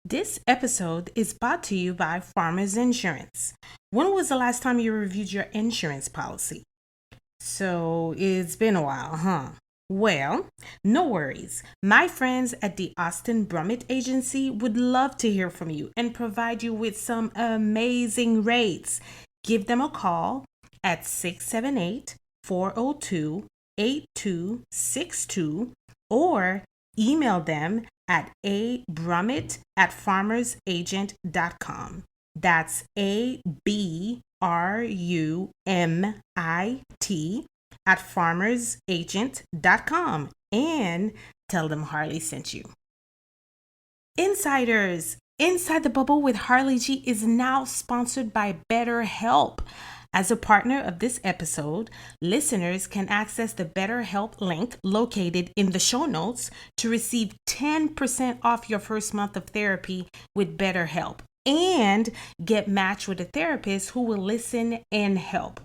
This episode is brought to you by Farmers Insurance. When was the last time you reviewed your insurance policy? So it's been a while, huh? Well, no worries. My friends at the Austin Brummett Agency would love to hear from you and provide you with some amazing rates. Give them a call at 678-402-8262 or email them at abrummett@farmersagent.com. That's ABRUMIT at farmersagent.com, and tell them Harley sent you. Insiders, Inside the Bubble with Harley G is now sponsored by BetterHelp. As a partner of this episode, listeners can access the BetterHelp link located in the show notes to receive 10% off your first month of therapy with BetterHelp and get matched with a therapist who will listen and help.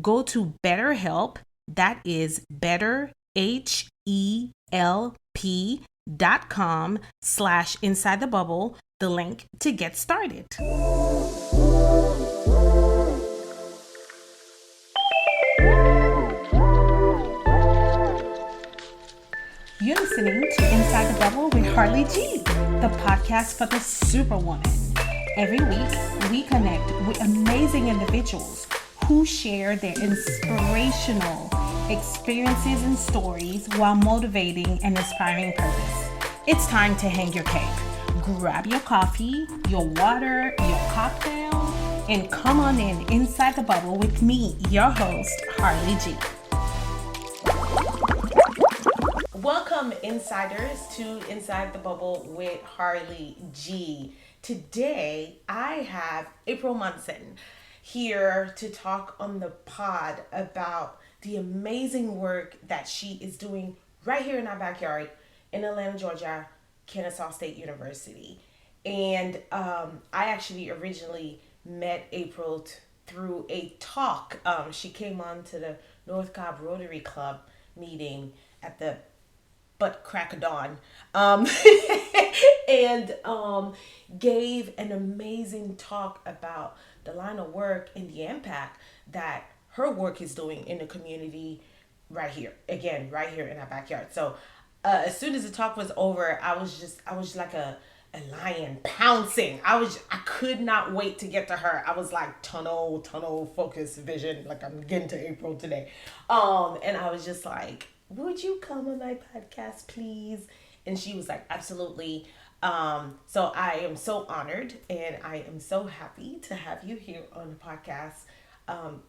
Go to BetterHelp, that is BetterHelp.com/inside the bubble, the link to get started. You're listening to Inside the Bubble with Harley G, the podcast for the superwoman. Every week, we connect with amazing individuals who share their inspirational experiences and stories while motivating and inspiring purpose. It's time to hang your cape. Grab your coffee, your water, your cocktail, and come on in Inside the Bubble with me, your host, Harley G. Welcome, insiders, to Inside the Bubble with Harley G. Today, I have April Munson here to talk on the pod about the amazing work that she is doing right here in our backyard in Atlanta, Georgia, Kennesaw State University. And I actually originally met April through a talk. She came on to the North Cobb Rotary Club meeting at the crack of dawn, and gave an amazing talk about the line of work and the impact that her work is doing in the community right here in our backyard. So as soon as the talk was over, I was like a lion pouncing. I could not wait to get to her. I was like tunnel focus vision, like I'm getting to April today. And I was just like, would you come on my podcast, please? And she was like, absolutely. So I am so honored and I am so happy to have you here on the podcast,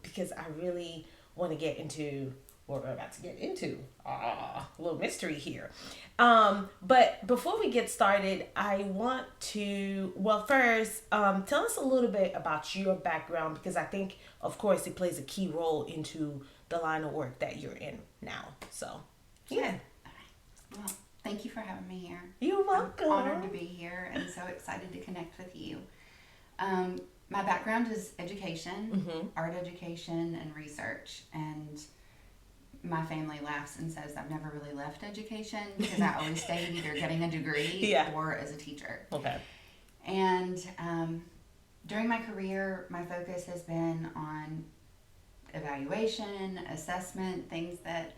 because I really want to get into what we're about to get into. A little mystery here. But before we get started, I want to, first, tell us a little bit about your background, because I think, of course, it plays a key role into the line of work that you're in now. So, yeah. Well, thank you for having me here. You're welcome. I'm honored to be here and so excited to connect with you. My background is education, art education, and research. And my family laughs and says I've never really left education because I always stayed either getting a degree or as a teacher. Okay. And during my career, my focus has been on evaluation, assessment, things that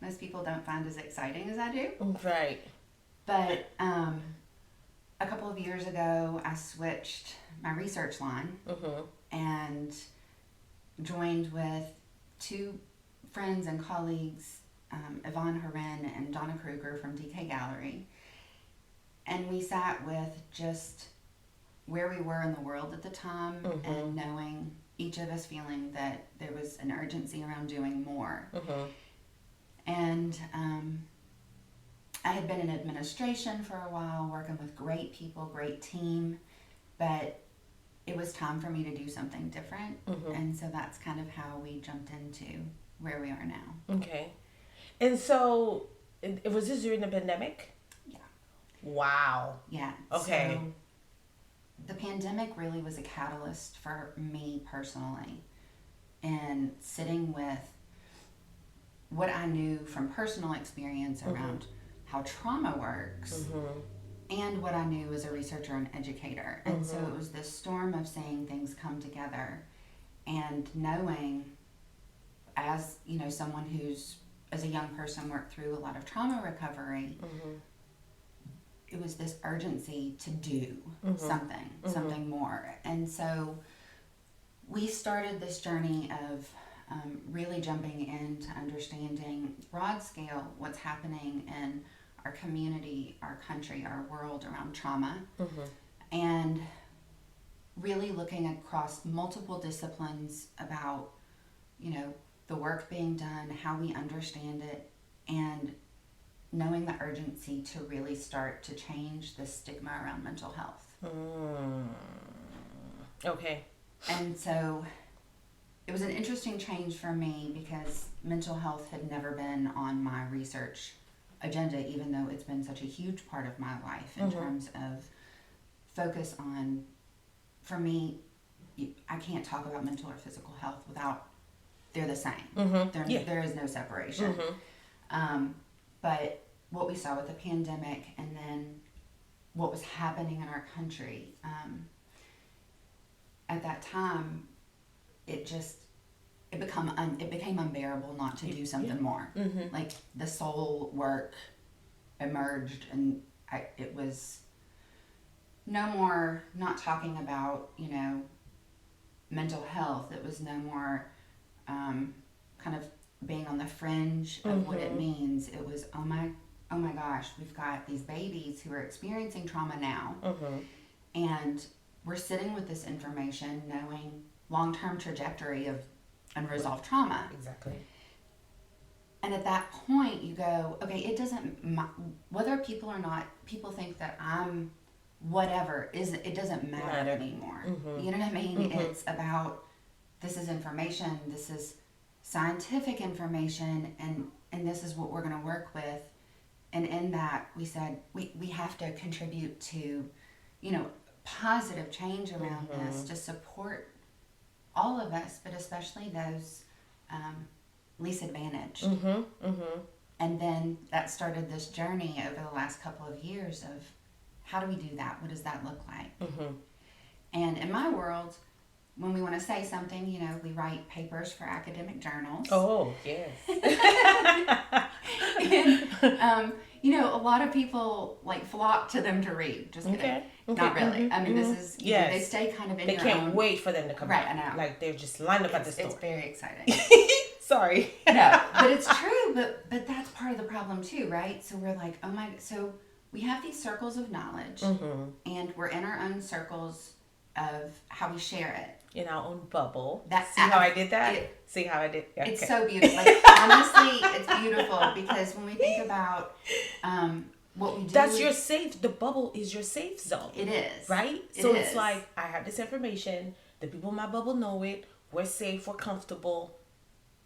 most people don't find as exciting as I do. Right. But a couple of years ago, I switched my research line and joined with two friends and colleagues, Yvonne Horan and Donna Kruger from DK Gallery. And we sat with just where we were in the world at the time and knowing, each of us feeling that there was an urgency around doing more. And I had been in administration for a while, working with great people, great team, but it was time for me to do something different. And so that's kind of how we jumped into where we are now. Okay. And so, was this during the pandemic? Yeah. Wow. Yeah. Okay. So the pandemic really was a catalyst for me personally, and sitting with what I knew from personal experience around how trauma works and what I knew as a researcher and educator. And so it was this storm of seeing things come together and knowing, as you know, someone who's, as a young person, worked through a lot of trauma recovery, it was this urgency to do something more. And so we started this journey of really jumping into understanding broad scale what's happening in our community, our country, our world around trauma, and really looking across multiple disciplines about, you know, the work being done, how we understand it, and knowing the urgency to really start to change the stigma around mental health. Okay. And so it was an interesting change for me because mental health had never been on my research agenda, even though it's been such a huge part of my life in terms of focus on, for me, I can't talk about mental or physical health without, they're the same. There is no separation. But what we saw with the pandemic and then what was happening in our country, at that time, it became unbearable not to do something more. Like the soul work emerged, and it was no more not talking about, you know, mental health. It was no more kind of being on the fringe of what it means. It was, oh my gosh, we've got these babies who are experiencing trauma now, and we're sitting with this information knowing long-term trajectory of unresolved trauma. Exactly. And at that point you go, okay, it doesn't whether people or not, people think that I'm whatever, it doesn't matter anymore. You know what I mean? It's about, this is information, this is scientific information, and this is what we're going to work with. And in that, we said we have to contribute to, you know, positive change around this to support all of us, but especially those least advantaged. And then that started this journey over the last couple of years of, how do we do that? What does that look like? And in my world, when we want to say something, you know, we write papers for academic journals. Oh, yes. And, you know, a lot of people like flock to them to read. Just kidding. Okay. Not really. I mean, this is, you know, they stay kind of in They your can't own. wait for them to come Right, out. I know. Like, they're just lined up at the store. It's very exciting. Sorry. No, but it's true. But that's part of the problem too, right? So we're like, oh my, so we have these circles of knowledge, and we're in our own circles of how we share it. In our own bubble. That's See how I did that? See how I did? Yeah, it's okay. so beautiful. Like, honestly, it's beautiful because when we think about what we do, That's your safe. The bubble is your safe zone. It is, right. It so is. It's like, I have this information. The people in my bubble know it. We're safe. We're comfortable.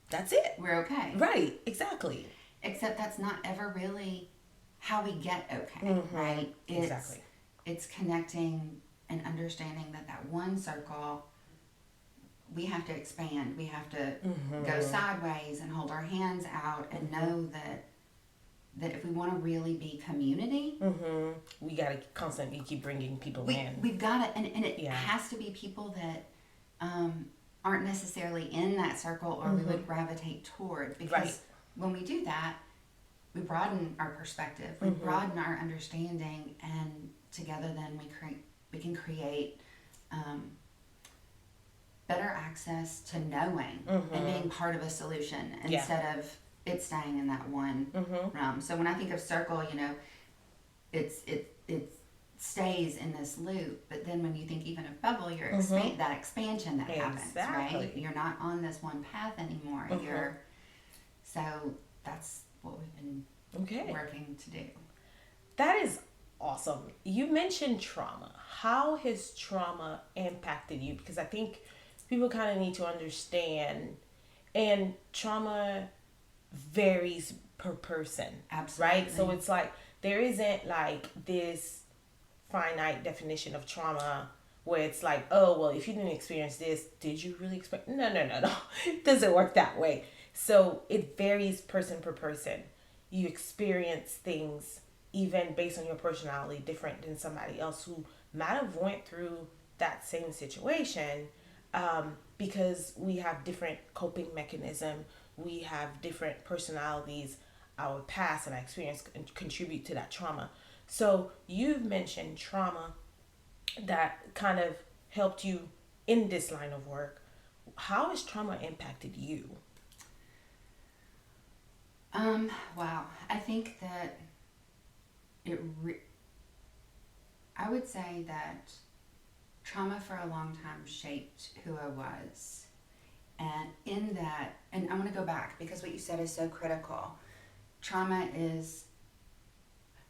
That's it. We're okay. Right. Exactly. Except that's not ever really how we get okay, right? Exactly. It's connecting and understanding that one circle, we have to expand. We have to go sideways and hold our hands out and know that if we want to really be community, we got to constantly keep bringing people in. We've got to, and it has to be people that aren't necessarily in that circle or we would gravitate toward, because when we do that, we broaden our perspective, we broaden our understanding, and together then we can create better access to knowing and being part of a solution instead of it staying in that one realm. So when I think of circle, you know, it stays in this loop, but then when you think even of bubble, you're that expansion that happens, right? You're not on this one path anymore. So that's what we've been working to do. That is awesome. You mentioned trauma. How has trauma impacted you? Because I think people kind of need to understand, and trauma varies per person. Absolutely. Right? So it's like, there isn't like this finite definition of trauma where it's like, oh, well, if you didn't experience this, did you really experience? No. It doesn't work that way. So it varies person per person. You experience things even based on your personality, different than somebody else who might have went through that same situation, because we have different coping mechanism, we have different personalities, our past and our experience contribute to that trauma. So you've mentioned trauma that kind of helped you in this line of work. How has trauma impacted you? Wow. I think that it I would say that trauma for a long time shaped who I was. And in that, and I want to go back because what you said is so critical. Trauma is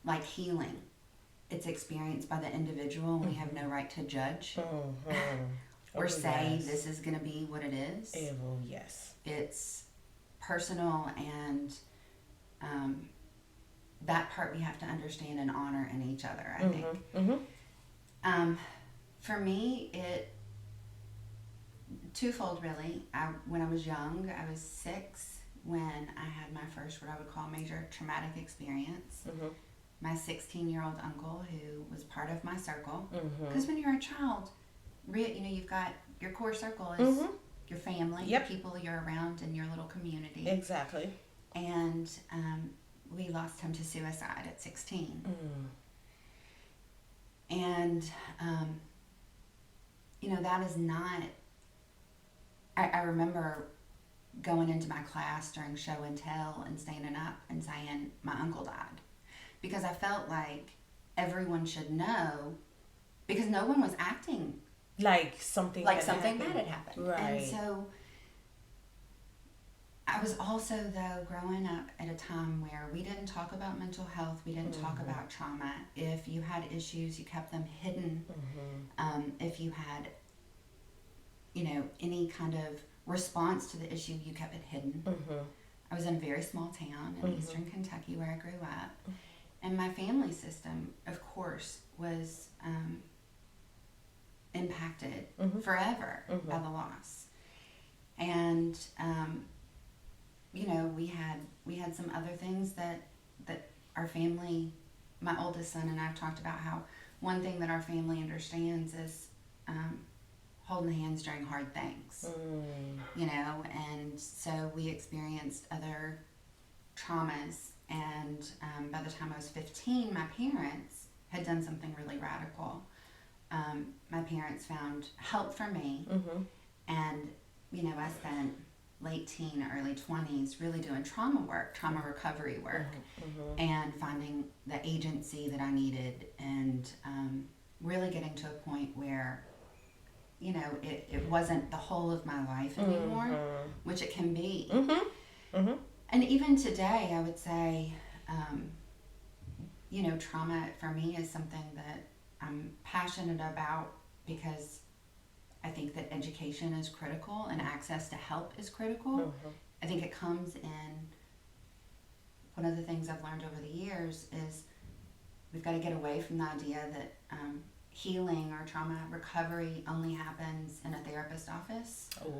like healing. It's experienced by the individual, and we have no right to judge or say Yes. this is going to be what it is. Oh, yes. It's personal, and that part we have to understand and honor in each other, I think. For me, it twofold really. When I was young, I was 6 when I had my first what I would call major traumatic experience. My 16-year-old uncle, who was part of my circle, because when you're a child, you've got your core circle is your family, Yep. the people you're around in your little community. Exactly. And we lost him to suicide at 16. And, that is not, I remember going into my class during show and tell and standing up and saying, my uncle died. Because I felt like everyone should know, because no one was acting Like something bad had happened. Right. And so I was also, though, growing up at a time where we didn't talk about mental health, we didn't talk about trauma. If you had issues, you kept them hidden. If you had, any kind of response to the issue, you kept it hidden. I was in a very small town in eastern Kentucky where I grew up. And my family system, of course, was impacted forever by the loss. And we had some other things that our family, my oldest son and I have talked about how one thing that our family understands is holding hands during hard things, and so we experienced other traumas. And by the time I was 15, my parents had done something really radical. My parents found help for me, and I spent late teen, early 20s really doing trauma work, trauma recovery work, and finding the agency that I needed, and really getting to a point where it wasn't the whole of my life anymore, which it can be. And even today, I would say, trauma for me is something that I'm passionate about, because I think that education is critical and access to help is critical. I think it comes in, one of the things I've learned over the years is we've got to get away from the idea that healing or trauma recovery only happens in a therapist office. Oh,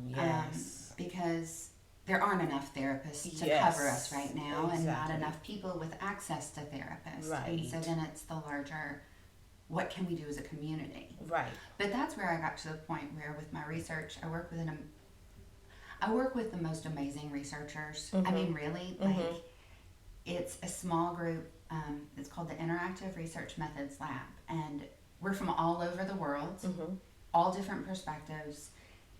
yes. Because there aren't enough therapists to cover us right now, and not enough people with access to therapists. Right. And so then it's the larger, what can we do as a community? Right. But that's where I got to the point where with my research, I work with the most amazing researchers. I mean, really, it's a small group. It's called the Interactive Research Methods Lab, and we're from all over the world, all different perspectives.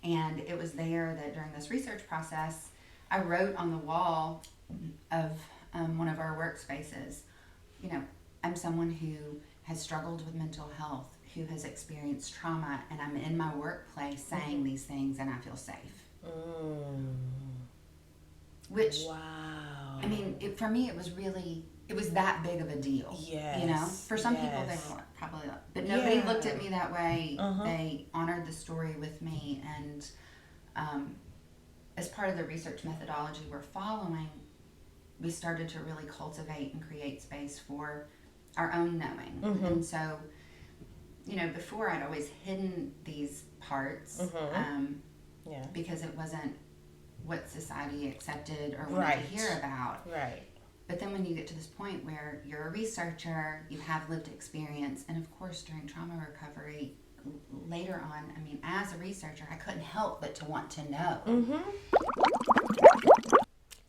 And it was there that during this research process, I wrote on the wall of one of our workspaces, I'm someone who has struggled with mental health, who has experienced trauma, and I'm in my workplace saying these things, and I feel safe. Which, wow. I mean, for me, it was that big of a deal. Yes. For some people, they were probably, but nobody looked at me that way. They honored the story with me, and as part of the research methodology we're following, we started to really cultivate and create space for our own knowing. And so, before I'd always hidden these parts because it wasn't what society accepted or wanted to hear about. Right. But then when you get to this point where you're a researcher, you have lived experience, and of course during trauma recovery, later on, I mean, as a researcher, I couldn't help but to want to know.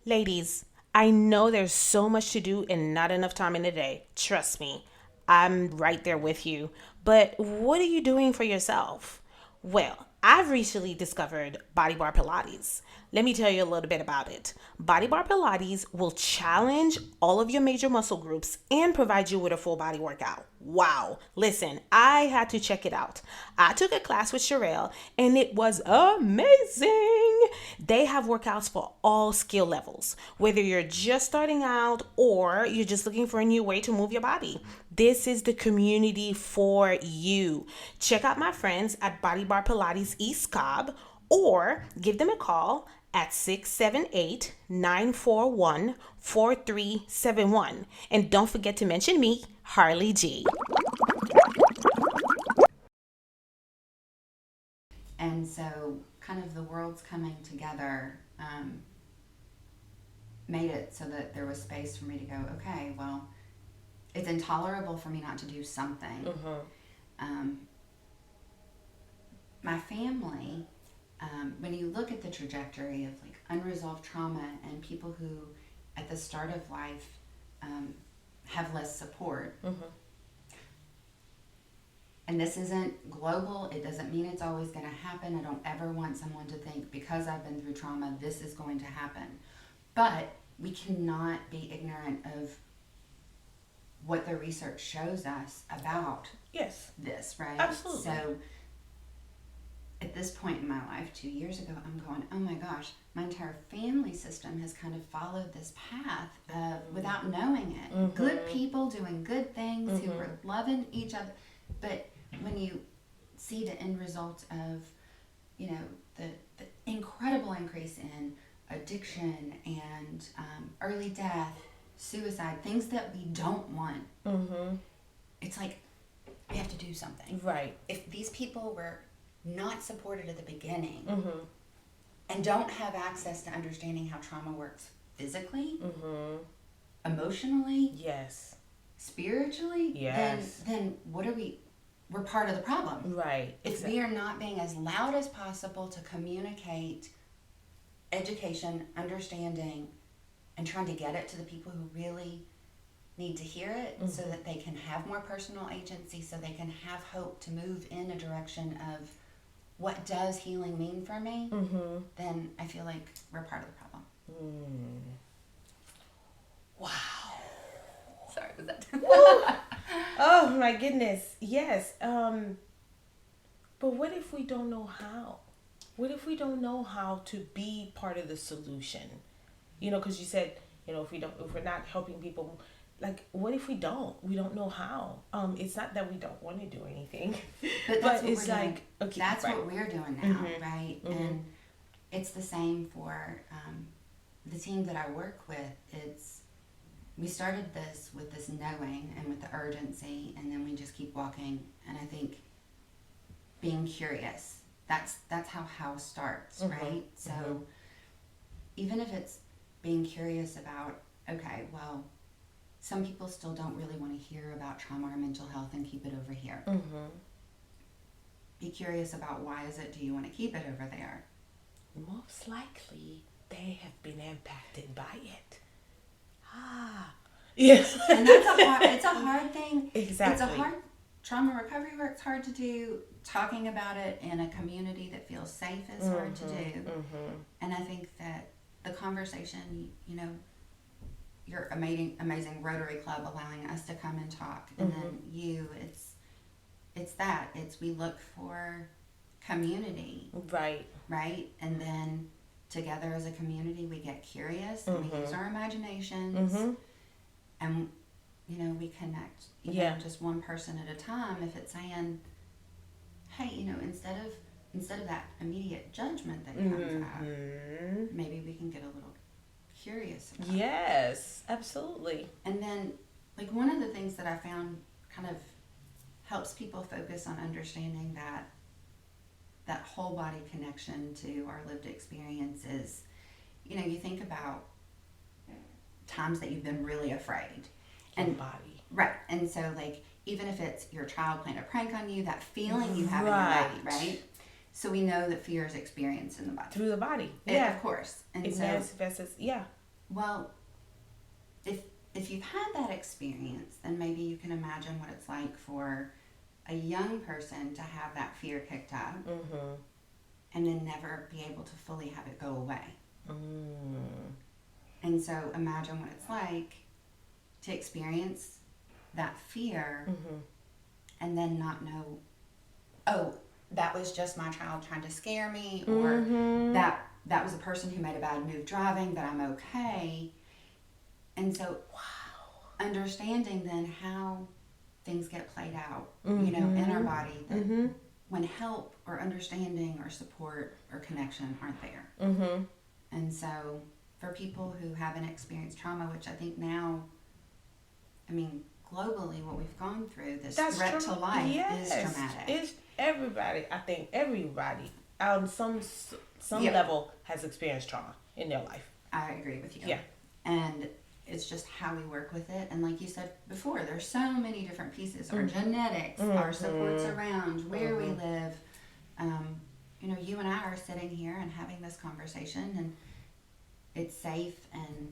Ladies, I know there's so much to do and not enough time in a day. Trust me, I'm right there with you. But what are you doing for yourself? Well, I've recently discovered Body Bar Pilates. Let me tell you a little bit about it. Body Bar Pilates will challenge all of your major muscle groups and provide you with a full body workout. Wow. Listen, I had to check it out. I took a class with Sherelle and it was amazing. They have workouts for all skill levels, whether you're just starting out or you're just looking for a new way to move your body. This is the community for you. Check out my friends at Body Bar Pilates East Cobb or give them a call at 678-941-4371. And don't forget to mention me, Harli G. And so kind of the worlds coming together made it so that there was space for me to go, okay, well, it's intolerable for me not to do something. My family, when you look at the trajectory of like unresolved trauma and people who at the start of life have less support, and this isn't global, it doesn't mean it's always going to happen. I don't ever want someone to think because I've been through trauma, this is going to happen. But we cannot be ignorant of what the research shows us about this, right? Absolutely. So at this point in my life, 2 years ago, I'm going, oh my gosh, my entire family system has kind of followed this path without knowing it. Good people doing good things who were loving each other. But when you see the end result of, you know, the incredible increase in addiction and early death, suicide, things that we don't want, it's like we have to do something. Right. If these people were not supported at the beginning and don't have access to understanding how trauma works physically, emotionally, spiritually, then what are we're part of the problem. Right. If we are not being as loud as possible to communicate education, understanding, and trying to get it to the people who really need to hear it so that they can have more personal agency, so they can have hope to move in a direction of what does healing mean for me, then I feel like we're part of the problem. Wow. Sorry, was that? Oh my goodness. Yes. But what if we don't know how? What if we don't know how to be part of the solution? You know, because you said, you know, if we're not helping people, like, what if we don't know how? It's not that we don't want to do anything, but it's like, okay, that's right. what we're doing now, right? And it's the same for the team that I work with. We started this with this knowing and with the urgency, and then we just keep walking. And I think being curious, that's how starts, right? So even if it's being curious about, okay, well, some people still don't really want to hear about trauma or mental health and keep it over here. Be curious about why is it do you want to keep it over there? Most likely they have been impacted by it. Yes. And it's a hard thing. Exactly. It's a hard, trauma recovery work's hard to do. Talking about it in a community that feels safe is hard to do. And I think that the conversation, you know, your amazing Rotary Club allowing us to come and talk, and then it's we look for community, right, and then together as a community we get curious and we use our imaginations, and you know we connect, even just one person at a time. If it's saying, hey, you know, instead of that immediate judgment that comes out, maybe we can get a little curious about it. Yes, absolutely. And then, like, one of the things that I found kind of helps people focus on understanding that whole body connection to our lived experience is, you know, you think about times that you've been really afraid. Your And body. right. And so like even if it's your child playing a prank on you, that feeling you have Right. in your body, right? So we know that fear is experienced in the body. Through the body. It, Yeah. of course. And It so manifests. Yeah. well, if you've had that experience, then maybe you can imagine what it's like for a young person to have that fear kicked up Mm-hmm. and then never be able to fully have it go away. Mm. And so imagine what it's like to experience that fear Mm-hmm. and then not know, oh, that was just my child trying to scare me, or Mm-hmm. that was a person who made a bad move driving, but I'm okay. And so understanding then how things get played out, you know, in our body, that Mm-hmm. when help or understanding or support or connection aren't there. Mm-hmm. And so for people who haven't experienced trauma, which I think now, I mean, globally, what we've gone through, this threat to life is traumatic. It's everybody. I think everybody on some Yep. level has experienced trauma in their life. I agree with you. Yeah. And it's just how we work with it. And like you said before, there's so many different pieces. Our genetics, our supports around, where we live. You know, you and I are sitting here and having this conversation, and it's safe, and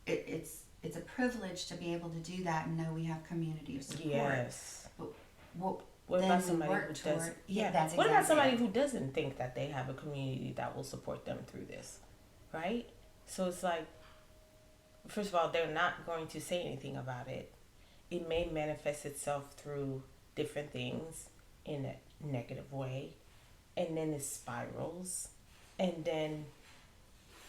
it's a privilege to be able to do that and know we have community of support. Yes. But what about then we somebody work who toward? doesn't? Yeah, that's What exactly about somebody it. who doesn't think that they have a community that will support them through this, right? So it's like, first of all, they're not going to say anything about it. It may manifest itself through different things in a negative way, and then it spirals, and then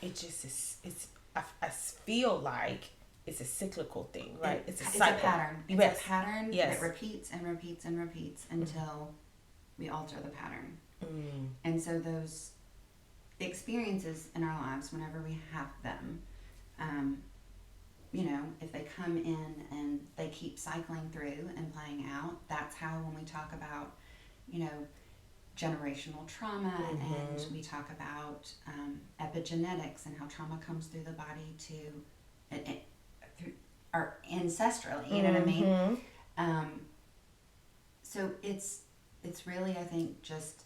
it just is. I feel like it's a cyclical thing, right? It's a cycle. pattern. It's Yes. a pattern Yes. that repeats and repeats and repeats until we alter the pattern. Mm. And so those experiences in our lives, whenever we have them, you know, if they come in and they keep cycling through and playing out, that's how when we talk about, you know, generational trauma and we talk about epigenetics and how trauma comes through the body through our ancestrally, you know what I mean? So it's really, I think, just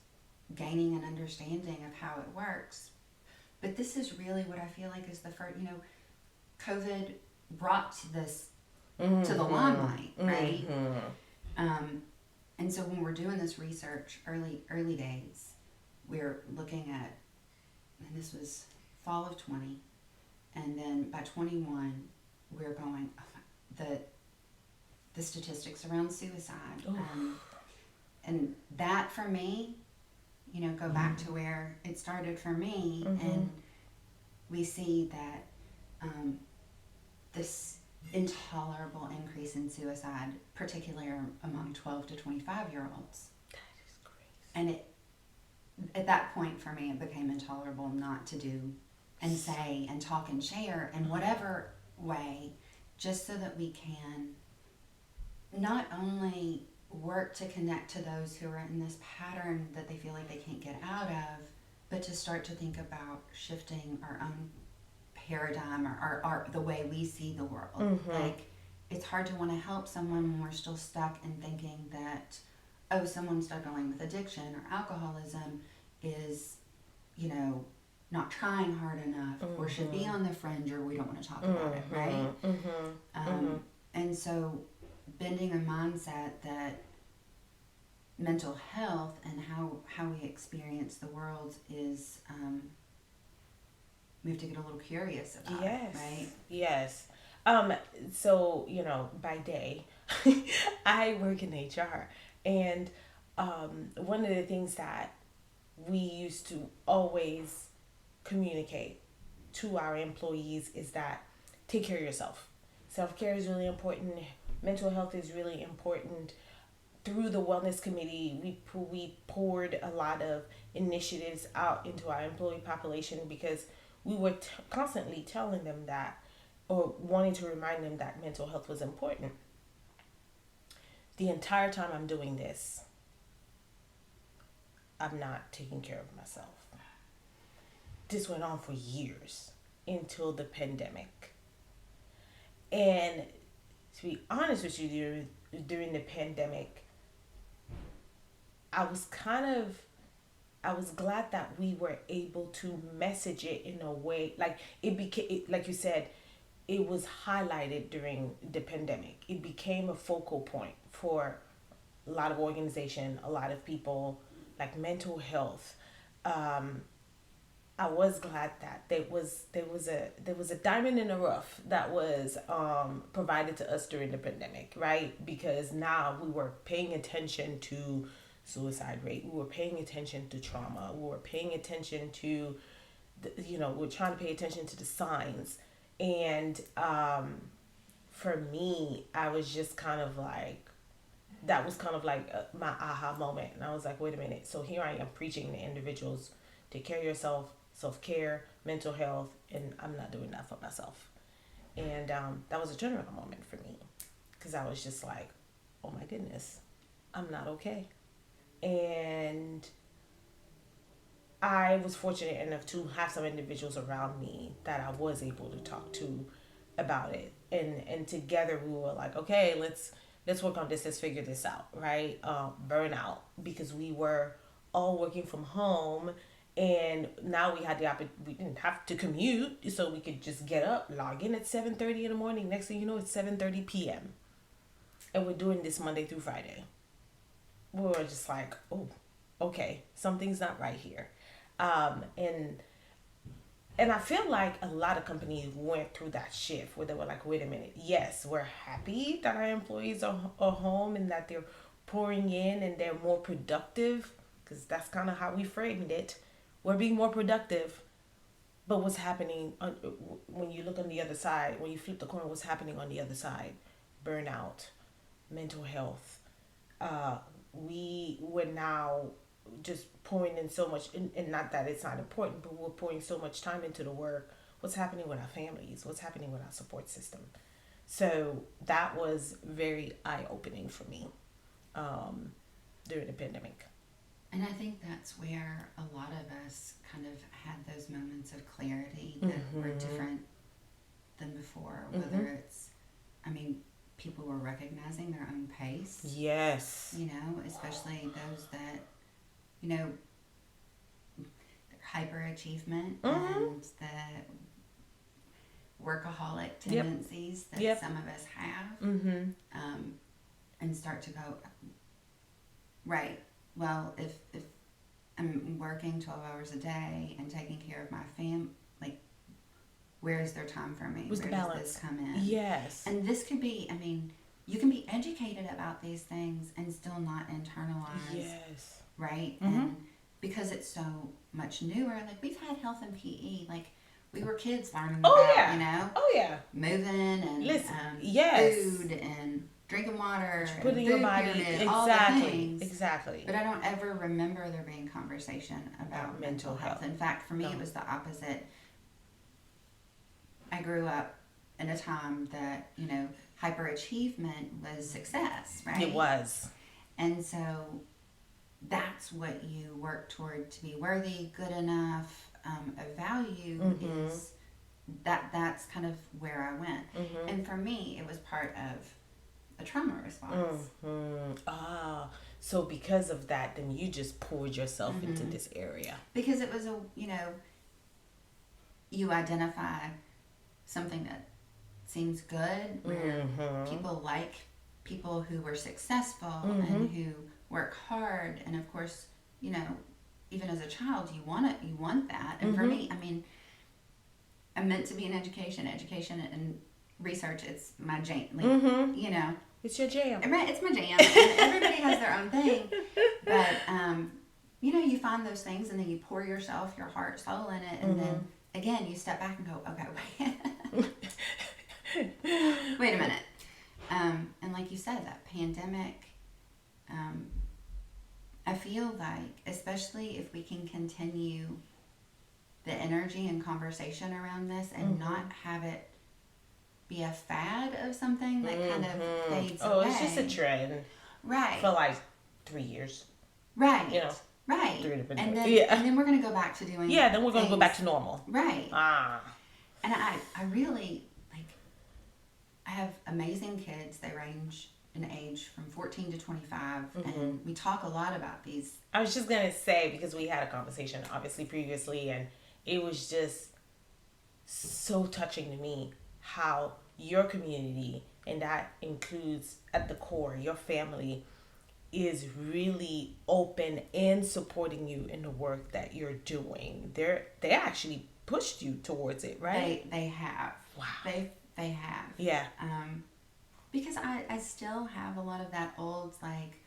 gaining an understanding of how it works. But this is really what I feel like is the first, you know, COVID brought this to the limelight, right? And so when we're doing this research, early days, we're looking at, and this was fall of 20, and then by 21, we're going, the statistics around suicide. And that for me, you know, go back to where it started for me, and we see that this intolerable increase in suicide, particularly among 12 to 25-year-olds. That is crazy. And at that point for me, it became intolerable not to do and say and talk and share in whatever way, just so that we can not only work to connect to those who are in this pattern that they feel like they can't get out of, but to start to think about shifting our own paradigm or our the way we see the world. Like, it's hard to want to help someone when we're still stuck in thinking that, oh, someone struggling with addiction or alcoholism is, you know, not trying hard enough or should be on the fringe, or we don't want to talk about it, right? And so bending a mindset that mental health and how we experience the world is, we have to get a little curious about it, right? Yes. So, you know, by day, I work in HR, and one of the things that we used to always communicate to our employees is that take care of yourself. Self-care is really important. Mental health is really important. Through the wellness committee, we poured a lot of initiatives out into our employee population because we were constantly telling them that, or wanting to remind them that mental health was important. The entire time I'm doing this, I'm not taking care of myself. This went on for years until the pandemic. And to be honest with you, during the pandemic, I was kind of I was glad that we were able to message it in a way like it became like you said, it was highlighted during the pandemic. It became a focal point for a lot of organization, a lot of people, like mental health. Um, I was glad that there was a diamond in the rough that was provided to us during the pandemic, right? Because now we were paying attention to suicide rate, we were paying attention to trauma, we were paying attention to we're trying to pay attention to the signs. And for me, I was just kind of like, that was kind of like my aha moment. And I was like, wait a minute. So here I am preaching to individuals: take care of yourself, self care, mental health, and I'm not doing that for myself. And that was a turnaround moment for me, because I was just like, oh my goodness, I'm not okay. And I was fortunate enough to have some individuals around me that I was able to talk to about it, and together we were like, okay, let's work on this, let's figure this out, right? Burnout, because we were all working from home, and now we had we didn't have to commute, so we could just get up, log in at 7:30 in the morning. Next thing you know, it's 7:30 p.m. and we're doing this Monday through Friday. We were just like, oh, okay, something's not right here. And I feel like a lot of companies went through that shift where they were like, wait a minute, yes, we're happy that our employees are home and that they're pouring in and they're more productive, because that's kind of how we framed it. We're being more productive. But what's happening when you look on the other side, when you flip the coin, what's happening on the other side? Burnout, mental health. We were now just pouring in so much, and not that it's not important, but we're pouring so much time into the work. What's happening with our families? What's happening with our support system? So that was very eye-opening for me during the pandemic. And I think that's where a lot of us kind of had those moments of clarity that were different than before. Whether it's, I mean, people were recognizing their own pace. Yes. Especially those that, their hyperachievement and the workaholic tendencies that some of us have, and start to go, right, well, if I'm working 12 hours a day and taking care of my family, like, where is there time for me? Where's the balance? Does this come in? Yes. And this could be, you can be educated about these things and still not internalize. Yes. Right? And because it's so much newer, like, we've had health and PE, like, we were kids learning about, moving and food and drinking water, putting and your food body, pyramid, exactly, all the things. Exactly. But I don't ever remember there being conversation about mental health. In fact, for me, it was the opposite. I grew up in a time that, hyperachievement was success, right? It was. And so that's what you work toward to be worthy, good enough, of value is that's kind of where I went. And for me, it was part of a trauma response. So because of that, then you just poured yourself into this area. Because it was you identify something that seems good, where people like people who were successful and who work hard, and of course, even as a child, you want that. And for me, I'm meant to be in education and research. It's my jam, It's your jam. It's my jam. And everybody has their own thing, but you find those things, and then you pour yourself, your heart, soul in it, and then again, you step back and go, okay, wait a minute. And like you said, that pandemic, I feel like, especially if we can continue the energy and conversation around this and not have it be a fad of something that kind of fades away. It's just a trend. Right. For like 3 years. Right. Right. And then we're going to go back to doing then we're going to go back to normal. Right. And I really, I have amazing kids. They range in age from 14 to 25, and we talk a lot about these. I was just going to say, because we had a conversation, obviously, previously, and it was just so touching to me how your community, and that includes at the core your family, is really open and supporting you in the work that you're doing. They actually pushed you towards it, right? They have. Wow. They have. Yeah. Because I still have a lot of that old, like,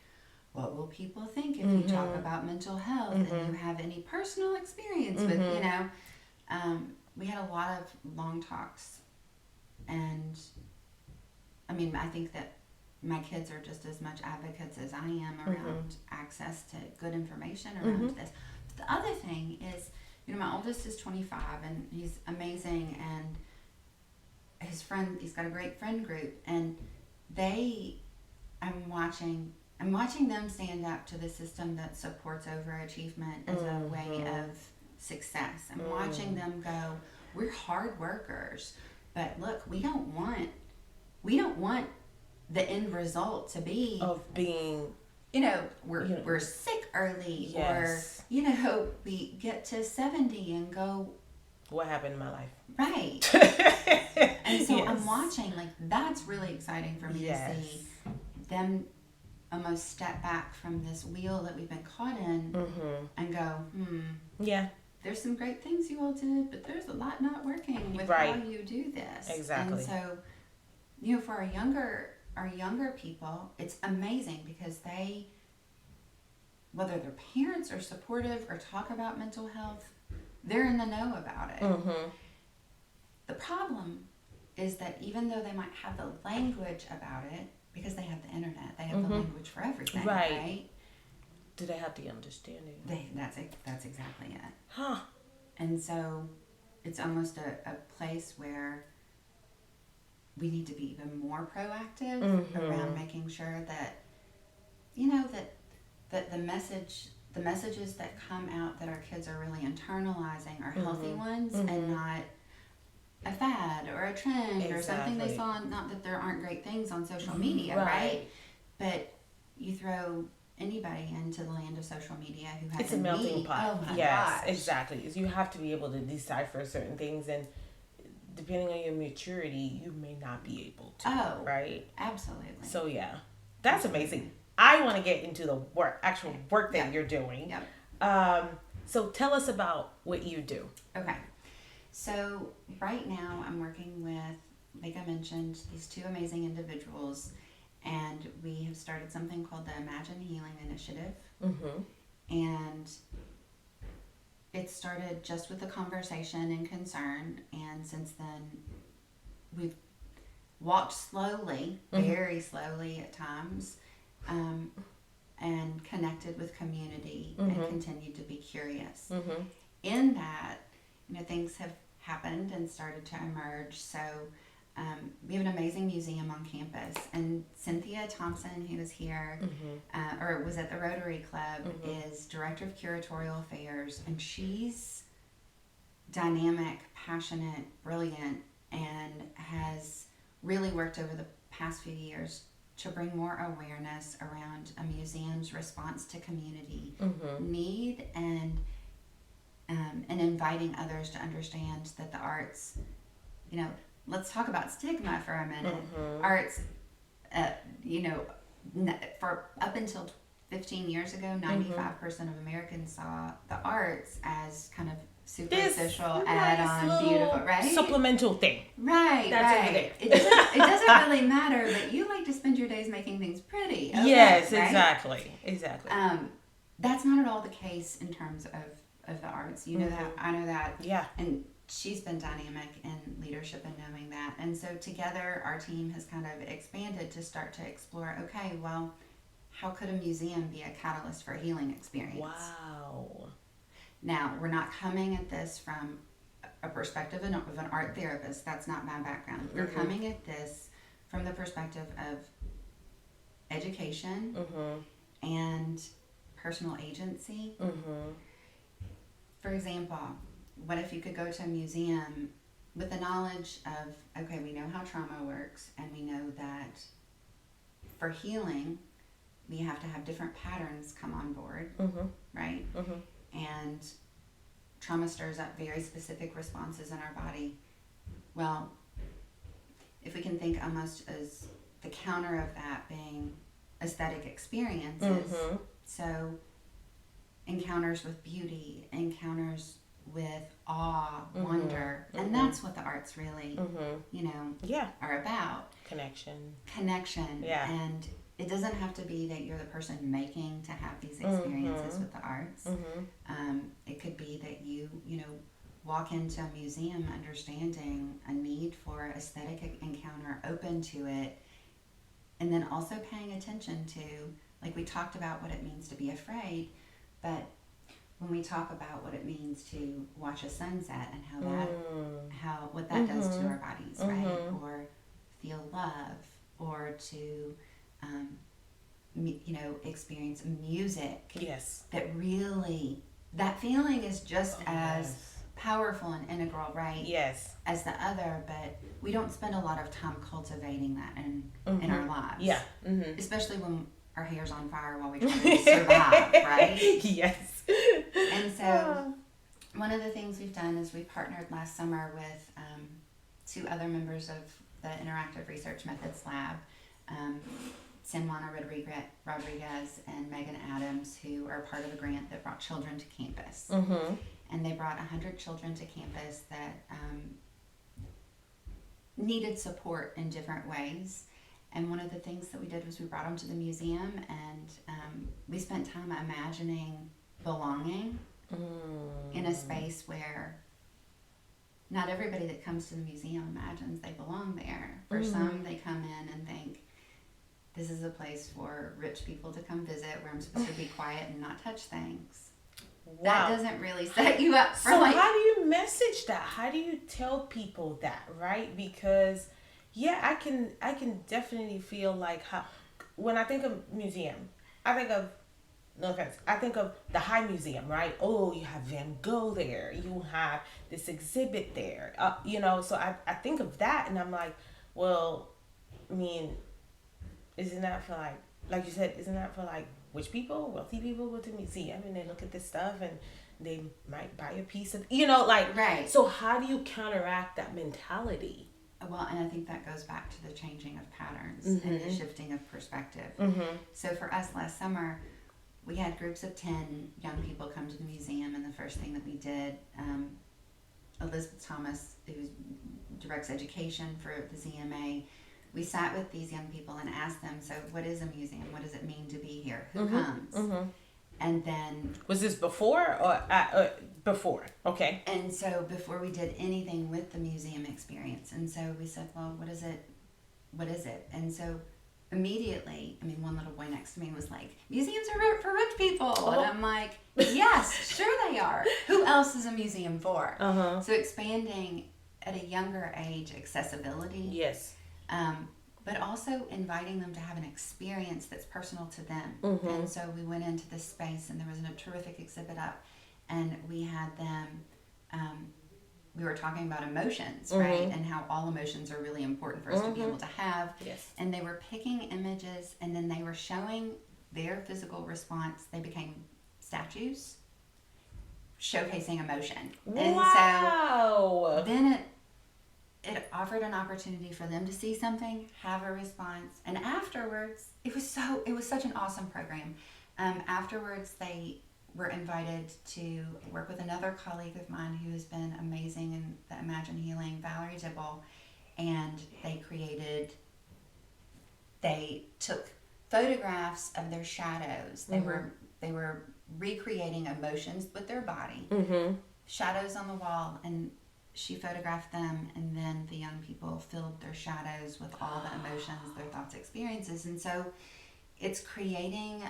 what will people think if you talk about mental health and you have any personal experience with, you know. We had a lot of long talks, and I mean, I think that my kids are just as much advocates as I am around access to good information around this. But the other thing is, you know, my oldest is 25 and he's amazing, and he's got a great friend group, and I'm watching them stand up to the system that supports overachievement as a way of success. I'm watching them go, we're hard workers, but look, we don't want the end result to be of being, you know, we're sick early, yes, or, you know, we get to 70 and go, what happened in my life? Right. And so I'm watching, like, that's really exciting for me to see them almost step back from this wheel that we've been caught in and go, yeah, there's some great things you all did, but there's a lot not working with how you do this. Exactly. And so, you know, for our younger people, it's amazing because they, whether their parents are supportive or talk about mental health, they're in the know about it. The problem is that even though they might have the language about it, because they have the internet, they have the language for everything, right? Do they have the understanding? That's exactly it. Huh. And so it's almost a place where we need to be even more proactive around making sure that, you know, that the messages that come out that our kids are really internalizing are healthy ones and not a fad or a trend or something they saw. Not that there aren't great things on social media, right? But you throw anybody into the land of social media who has a melting pot. Oh my gosh. gosh. Exactly. You have to be able to decipher certain things, and depending on your maturity, you may not be able to. Right? Absolutely. So yeah, that's amazing. I want to get into the actual work that you're doing. So tell us about what you do. Okay. So right now I'm working with, like I mentioned, these two amazing individuals, and we have started something called the Imagine Healing Initiative. And it started just with a conversation and concern, and since then we've walked slowly, very slowly at times, and connected with community and continued to be curious. In that, you know, things have happened and started to emerge. So we have an amazing museum on campus, and Cynthia Thompson, who is here, or was at the Rotary Club, is Director of Curatorial Affairs, and she's dynamic, passionate, brilliant, and has really worked over the past few years to bring more awareness around a museum's response to community need, and inviting others to understand that the arts, you know, let's talk about stigma for a minute. Arts, you know, for up until 15 years ago, 95% of Americans saw the arts as kind of superficial, add-on, beautiful, right? Supplemental thing. Right, That's right. It doesn't really matter, but you like to spend your days making things pretty. Okay, yes, right? Exactly. That's not at all the case in terms of the arts. You know that, I know that. Yeah. And she's been dynamic in leadership and knowing that. And so together our team has kind of expanded to start to explore, okay, well, how could a museum be a catalyst for a healing experience? Wow. Now, we're not coming at this from a perspective of an art therapist. That's not my background. We're coming at this from the perspective of education and personal agency. For example, what if you could go to a museum with the knowledge of, okay, we know how trauma works, and we know that for healing, we have to have different patterns come on board, right? And trauma stirs up very specific responses in our body. Well, if we can think almost as the counter of that being aesthetic experiences, so encounters with beauty, encounters with awe, wonder, and that's what the arts really, are about. Connection. Yeah. And it doesn't have to be that you're the person making to have these experiences with the arts. It could be that you walk into a museum understanding a need for aesthetic encounter, open to it, and then also paying attention to, like we talked about what it means to be afraid, but when we talk about what it means to watch a sunset and what that does to our bodies, right? Or feel love, or to experience music. Yes. That feeling is just as powerful and integral, right? Yes. As the other, but we don't spend a lot of time cultivating that in our lives. Yeah. Especially when our hair's on fire while we try to survive, right? Yes. And so one of the things we've done is we partnered last summer with 2 other members of the Interactive Research Methods Lab, Sanjuana Rodriguez and Megan Adams, who are part of a grant that brought children to campus. And they brought 100 children to campus that needed support in different ways. And one of the things that we did was we brought them to the museum, and we spent time imagining belonging in a space where not everybody that comes to the museum imagines they belong there. For some, they come in and think, this is a place for rich people to come visit where I'm supposed to be quiet and not touch things. Wow. That doesn't really set you up for how do you message that? How do you tell people that, right? Because I can definitely feel like when I think of museum, I think of, no offense, I think of the High Museum, right? Oh, you have Van Gogh there. You have this exhibit there. So I think of that, and I'm like, well, I mean, isn't that for like you said, isn't that for like rich people, wealthy people go to the museum and they look at this stuff and they might buy a piece of, right. So how do you counteract that mentality? Well, and I think that goes back to the changing of patterns and the shifting of perspective. So for us last summer, we had groups of 10 young people come to the museum, and the first thing that we did, Elizabeth Thomas, who directs education for the ZMA, we sat with these young people and asked them, so what is a museum? What does it mean to be here? Who comes? And then... Was this before or before? Okay. And so before we did anything with the museum experience, and so we said, well, what is it? What is it? And so immediately, one little boy next to me was like, museums are for rich people. And I'm like, yes, sure they are. Who else is a museum for? So expanding at a younger age accessibility. Yes. But also inviting them to have an experience that's personal to them. And so we went into this space, and there was a terrific exhibit up, and we had them, we were talking about emotions, right? And how all emotions are really important for us to be able to have. Yes. And they were picking images, and then they were showing their physical response. They became statues showcasing emotion. Wow. And so then it offered an opportunity for them to see something, have a response, and afterwards, it was such an awesome program. Afterwards, they were invited to work with another colleague of mine who has been amazing in the Imagine Healing, Valerie Dibble, and they took photographs of their shadows. They were recreating emotions with their body, shadows on the wall, and she photographed them, and then the young people filled their shadows with all the emotions, their thoughts, experiences. And so it's creating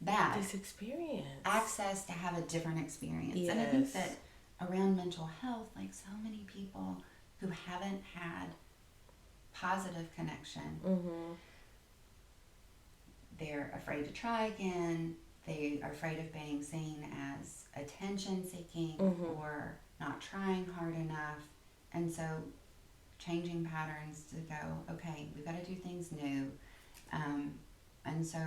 this experience, access to have a different experience. Yes. And I think that around mental health, like so many people who haven't had positive connection, they're afraid to try again. They are afraid of being seen as attention seeking or not trying hard enough. and so changing patterns to go, okay, we've got to do things new. And so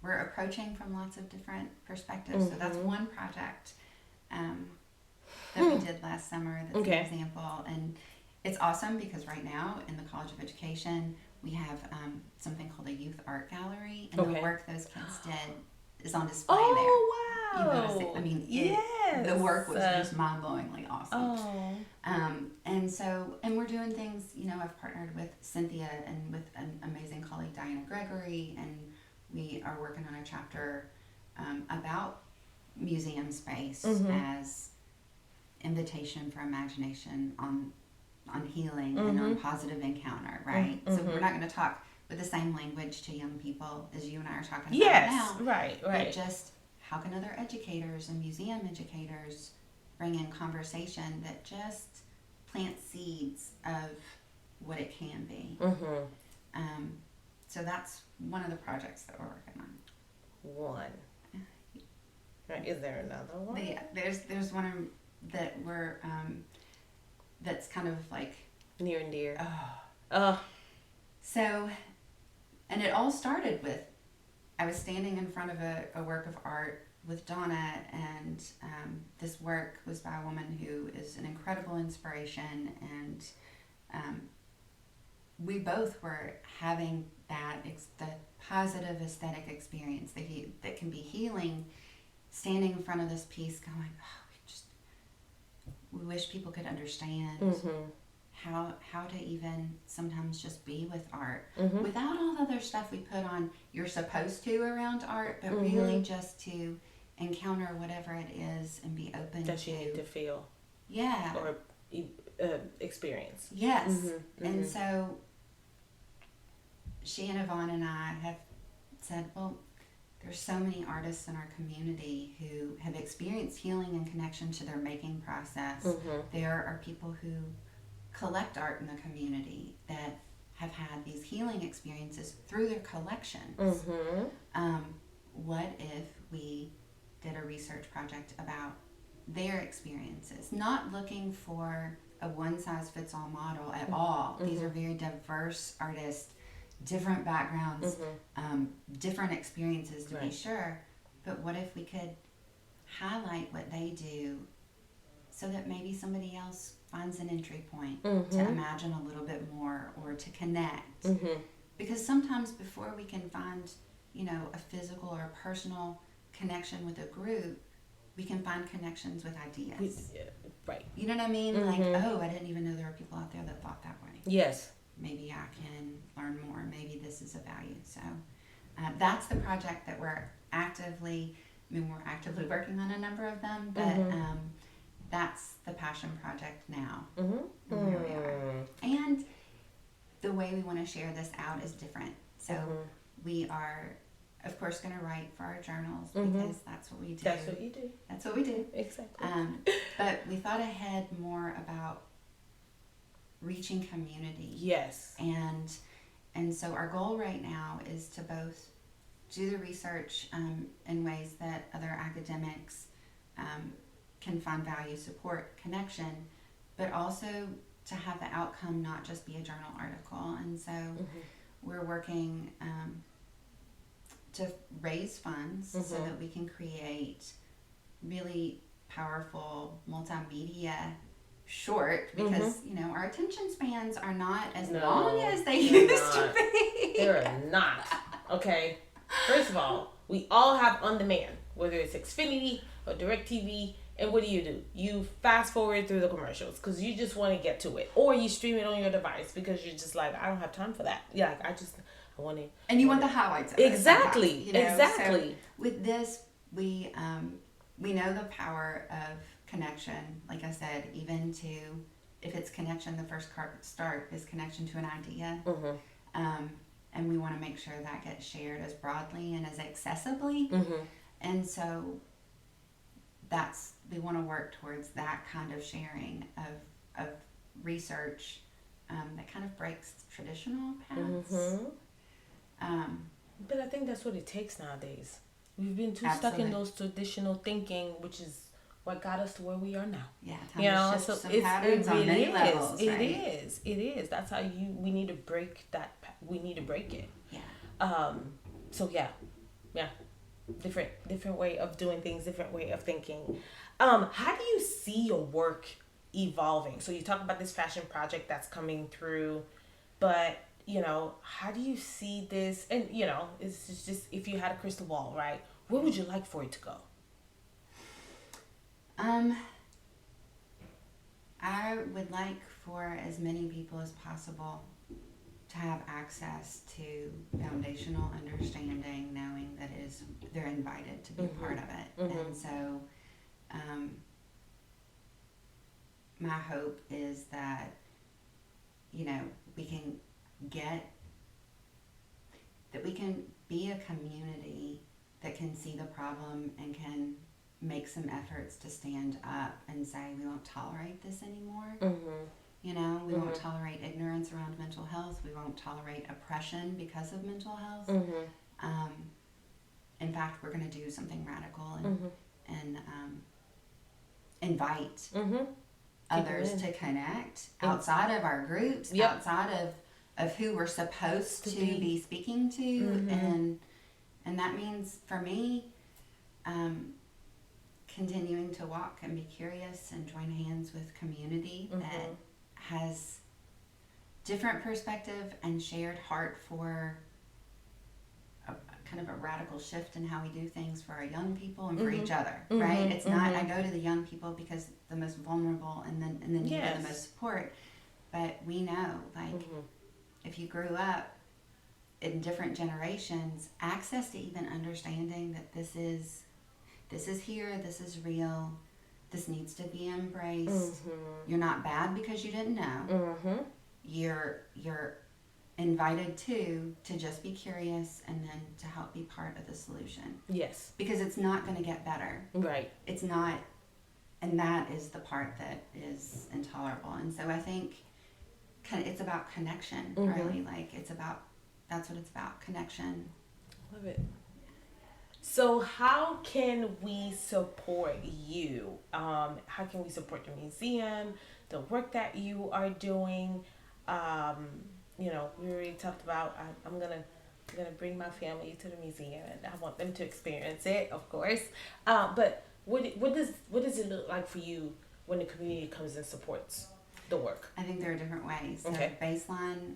we're approaching from lots of different perspectives. So that's one project that we did last summer. That's an example. And it's awesome because right now in the College of Education, we have something called a youth art gallery. And the work those kids did is on display there. Oh, wow. You gotta see. I mean, the work was just mind-blowingly awesome. And we're doing things, I've partnered with Cynthia and with an amazing colleague, Diana Gregory, and we are working on a chapter about museum space as invitation for imagination on healing and on positive encounter, right? So we're not going to talk with the same language to young people as you and I are talking about now. Right. But just how can other educators and museum educators bring in conversation that just plants seeds of what it can be. So that's one of the projects that we're working on. One. Is there another one? Yeah, there's one that we're that's kind of like near and dear. So, and it all started with I was standing in front of a work of art with Donna, and this work was by a woman who is an incredible inspiration, and we both were having the positive aesthetic experience that can be healing, standing in front of this piece going, we wish people could understand how to even sometimes just be with art without all the other stuff we put on you're supposed to around art, but really just to encounter whatever it is and be open that you need to feel or experience. Yes. And so she and Yvonne and I have said, well, there's so many artists in our community who have experienced healing and connection to their making process. There are people who collect art in the community that have had these healing experiences through their collections. What if we did a research project about their experiences, not looking for a one-size-fits-all model at all. These are very diverse artists, different backgrounds, different experiences to be sure, but what if we could highlight what they do so that maybe somebody else finds an entry point to imagine a little bit more or to connect. Because sometimes before we can find, a physical or a personal connection with a group, we can find connections with ideas. Right. You know what I mean? Like, oh, I didn't even know there were people out there that thought that way. Yes. Maybe I can learn more. Maybe this is a value. So that's the project that we're actively working on a number of them, but that's the passion project now. Where we are. And the way we want to share this out is different. So we are, of course, going to write for our journals because that's what we do. That's what you do. That's what we do. Exactly. But we thought ahead more about reaching community. Yes. And so our goal right now is to both do the research in ways that other academics can find value, support, connection, but also to have the outcome not just be a journal article. And so we're working to raise funds so that we can create really powerful multimedia short, because our attention spans are not as long as they used to be. They're not. Okay. First of all, we all have on demand, whether it's Xfinity or DirecTV. And what do? You fast forward through the commercials because you just want to get to it, or you stream it on your device because you're just like, I don't have time for that. Yeah, I want to. And you want the highlights of exactly. it Exactly. So with this, we know the power of connection. Like I said, even to if it's connection, the first start is connection to an idea, and we want to make sure that gets shared as broadly and as accessibly. And so we want to work towards that kind of sharing of research that kind of breaks traditional paths. But I think that's what it takes nowadays. We've been too stuck in those traditional thinking, which is what got us to where we are now. Yeah, time to shift some patterns on many levels. It is. That's how we need to break that. We need to break it. Yeah. So yeah. Different way of doing things, different way of thinking. How do you see your work evolving? So you talk about this fashion project that's coming through, but how do you see this? And it's just if you had a crystal ball, right? Where would you like for it to go? I would like for as many people as possible to have access to foundational understanding, knowing that they're invited to be a part of it. And so my hope is that we can be a community that can see the problem and can make some efforts to stand up and say we won't tolerate this anymore. We won't tolerate ignorance around mental health. We won't tolerate oppression because of mental health. In fact, we're going to do something radical and invite others to connect outside of our groups, outside of who we're supposed to be speaking to. And that means, for me, continuing to walk and be curious and join hands with community that has different perspective and shared heart for a kind of a radical shift in how we do things for our young people and for each other, right? It's not, I go to the young people because the most vulnerable and then need the most support. But we know, if you grew up in different generations, access to even understanding that this is here, this is real, this needs to be embraced. You're not bad because you didn't know. You're invited to just be curious and then to help be part of the solution. Yes. Because it's not going to get better. Right. It's not, and that is the part that is intolerable. And so I think it's about connection, really. That's what it's about, connection. Love it. So how can we support you? How can we support your museum, the work that you are doing? We already talked about, I'm gonna bring my family to the museum, and I want them to experience it, of course. But what does it look like for you when the community comes and supports the work? I think there are different ways. Okay. So baseline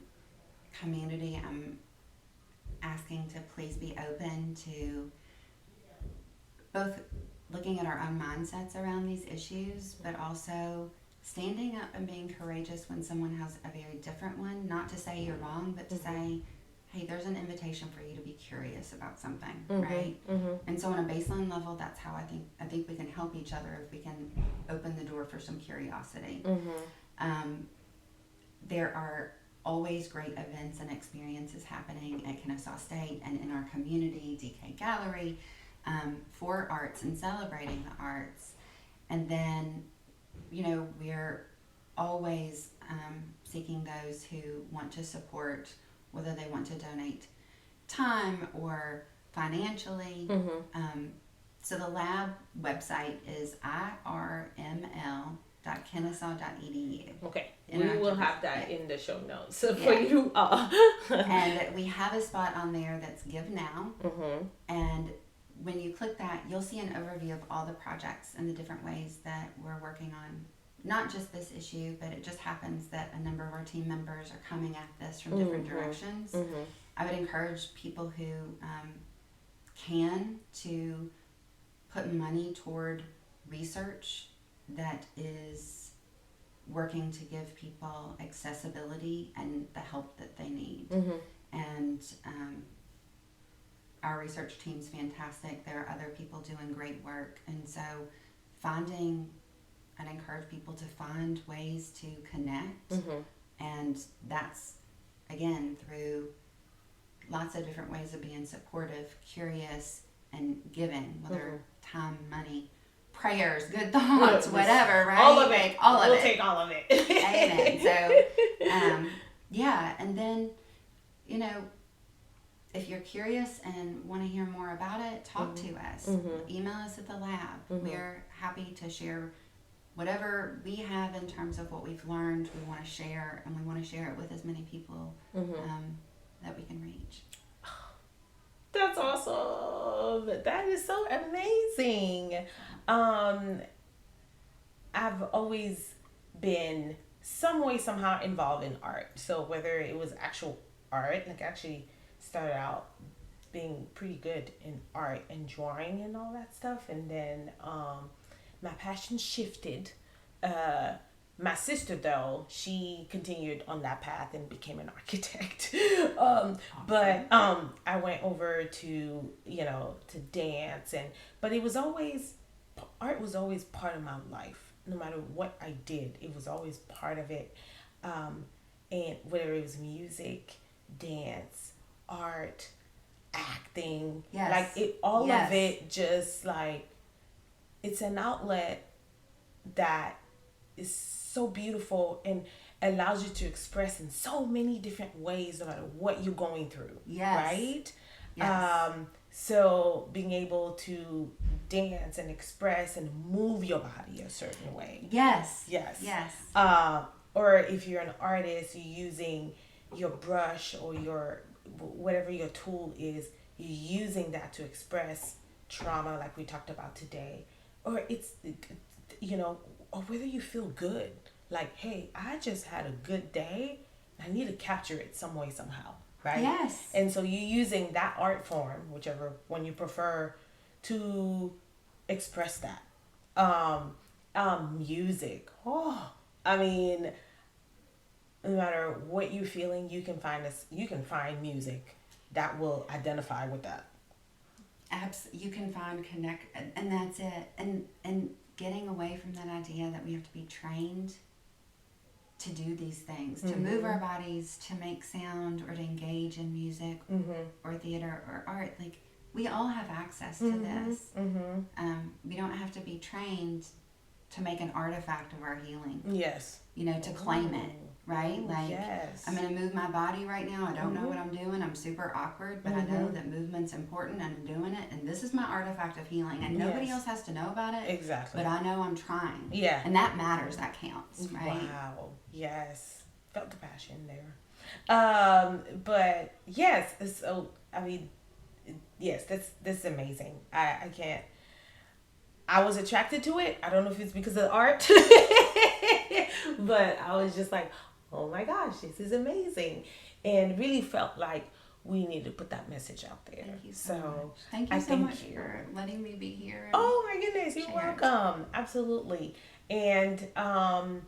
community, I'm asking to please be open to both looking at our own mindsets around these issues, but also standing up and being courageous when someone has a very different one. Not to say you're wrong, but to say, hey, there's an invitation for you to be curious about something, right? And so on a baseline level, that's how I think we can help each other if we can open the door for some curiosity. There are always great events and experiences happening at Kennesaw State and in our community, DK Gallery, for arts and celebrating the arts. And then, we're always seeking those who want to support, whether they want to donate time or financially. So the lab website is irml.kennesaw.edu. Okay. We will have that in the show notes for you. And we have a spot on there that's Give Now. And when you click that, you'll see an overview of all the projects and the different ways that we're working on not just this issue, but it just happens that a number of our team members are coming at this from different directions. I would encourage people who can to put money toward research that is working to give people accessibility and the help that they need. And our research team's fantastic. There are other people doing great work. And so I'd encourage people to find ways to connect. And that's, again, through lots of different ways of being supportive, curious, and giving, whether time, money, prayers, good thoughts, whatever, right? All of it. We'll it. take all of it. Amen. So, and then, if you're curious and want to hear more about it, talk to us. Email us at the lab. We're happy to share whatever we have in terms of what we've learned. We want to share, and we want to share it with as many people that we can reach. That's awesome. That is so amazing. I've always been some way, somehow involved in art. So whether it was actual art, like I actually started out being pretty good in art and drawing and all that stuff. And then my passion shifted. My sister, though, she continued on that path and became an architect. But I went over to, to dance. But it was always, art was always part of my life. No matter what I did, it was always part of it. And whether it was music, dance, art, acting, all of it, just like, it's an outlet that is so beautiful and allows you to express in so many different ways no matter what you're going through. Right? So being able to dance and express and move your body a certain way. Yes. Or if you're an artist, you're using your brush or your whatever your tool is, you're using that to express trauma like we talked about today. Or it's, or whether you feel good. Like, hey, I just had a good day. I need to capture it some way, somehow. Right? Yes. And so you're using that art form, whichever one you prefer, to express that. Music. Oh, I mean, no matter what you're feeling, you can find music that will identify with that. You can find connect, and that's it. And getting away from that idea that we have to be trained to do these things, to move our bodies, to make sound, or to engage in music or theater or art. Like, we all have access to this. We don't have to be trained to make an artifact of our healing. Yes. To claim it, right? Like, I'm going to move my body right now. I don't know what I'm doing. I'm super awkward, but I know that movement's important and I'm doing it. And this is my artifact of healing. And nobody else has to know about it. Exactly. But I know I'm trying. Yeah. And that matters. That counts, right? Wow. Yes. Felt the passion there. But yes. So, I mean, yes, that's amazing. I can't. I was attracted to it. I don't know if it's because of the art, but I was just like, oh my gosh, this is amazing. And really felt like we need to put that message out there. Thank you so much. Thank you so much for letting me be here. Oh my goodness, you're welcome. Absolutely. And that's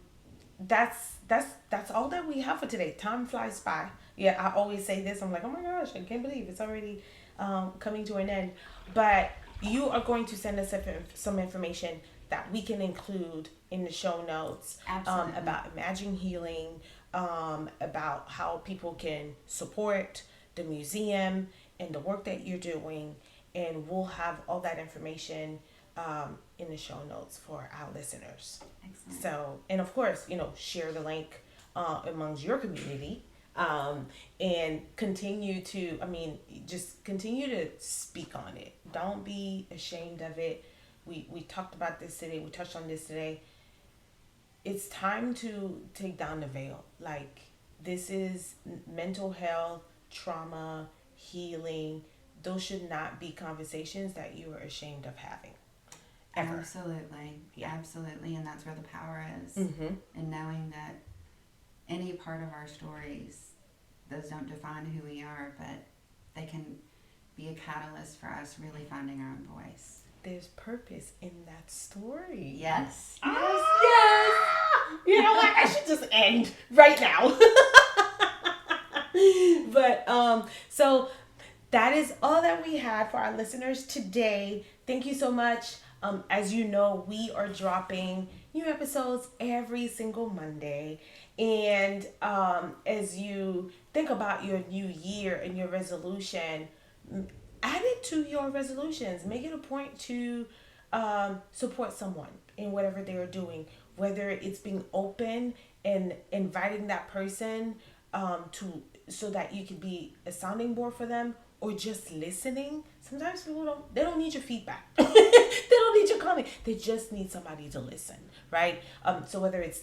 all that we have for today. Time flies by. Yeah, I always say this. I'm like, oh my gosh, I can't believe it's already coming to an end. But you are going to send us some information that we can include in the show notes about Imagine Healing, about how people can support the museum and the work that you're doing. And we'll have all that information in the show notes for our listeners. Excellent. So, and of course, share the link amongst your community. And continue to speak on it. Don't be ashamed of it. We talked about this today. We touched on this today. It's time to take down the veil. Like, this is mental health, trauma, healing. Those should not be conversations that you are ashamed of having. Ever. Absolutely. Yeah. Absolutely. And that's where the power is. And knowing that any part of our stories, those don't define who we are, but they can be a catalyst for us really finding our own voice. There's purpose in that story. Yes. Yes. You know what? I should just end right now. But so that is all that we had for our listeners today. Thank you so much. As you know, we are dropping new episodes every single Monday. And as you think about your new year and your resolution, add it to your resolutions. Make it a point to support someone in whatever they're doing, whether it's being open and inviting that person so that you can be a sounding board for them, or just listening. Sometimes people don't need your feedback. They don't need your comment. They just need somebody to listen, right? So whether it's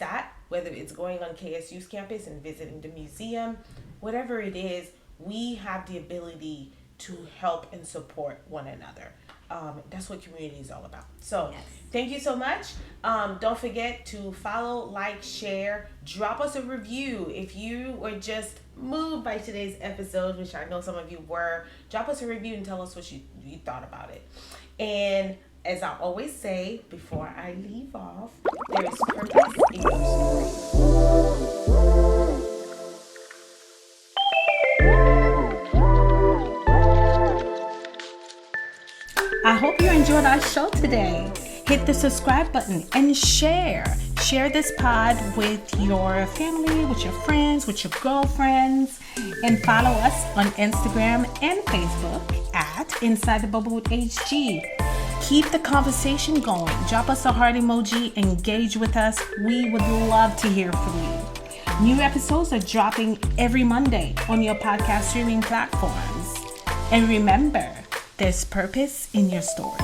going on KSU's campus and visiting the museum, whatever it is, we have the ability to help and support one another. That's what community is all about. So yes. Thank you so much. Don't forget to follow, like, share, drop us a review. If you were just moved by today's episode, which I know some of you were, drop us a review and tell us what you thought about it. And as I always say, before I leave off, there is purpose in your story. I hope you enjoyed our show today. Hit the subscribe button and share. Share this pod with your family, with your friends, with your girlfriends, and follow us on Instagram and Facebook at Inside the Bubble with HG. Keep the conversation going. Drop us a heart emoji. Engage with us. We would love to hear from you. New episodes are dropping every Monday on your podcast streaming platforms. And remember, there's purpose in your story.